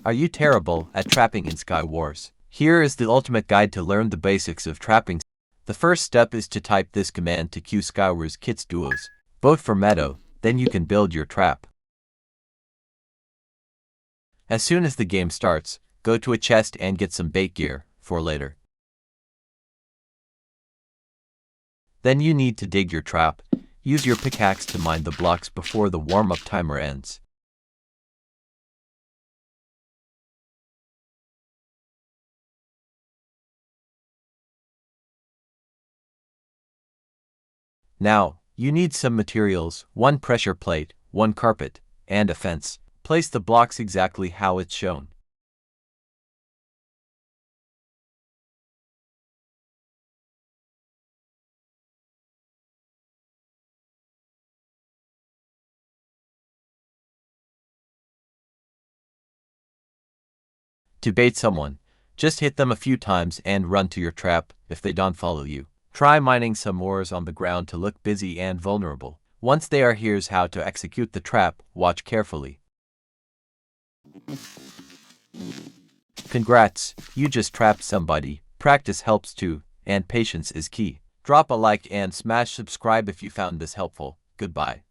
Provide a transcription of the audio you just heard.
Are you terrible at trapping in Skywars? Here is the ultimate guide to learn the basics of trapping. The first step is to type this command to queue Skywars kits duos. Vote for Meadow, then you can build your trap. As soon as the game starts, go to a chest and get some bait gear for later. Then you need to dig your trap. Use your pickaxe to mine the blocks before the warm-up timer ends. Now, you need some materials, 1 pressure plate, 1 carpet, and a fence. Place the blocks exactly how it's shown. To bait someone, just hit them a few times and run to your trap if they don't follow you. Try mining some ores on the ground to look busy and vulnerable. Once they are, here's how to execute the trap. Watch carefully. Congrats, you just trapped somebody. Practice helps too, and patience is key. Drop a like and smash subscribe if you found this helpful. Goodbye.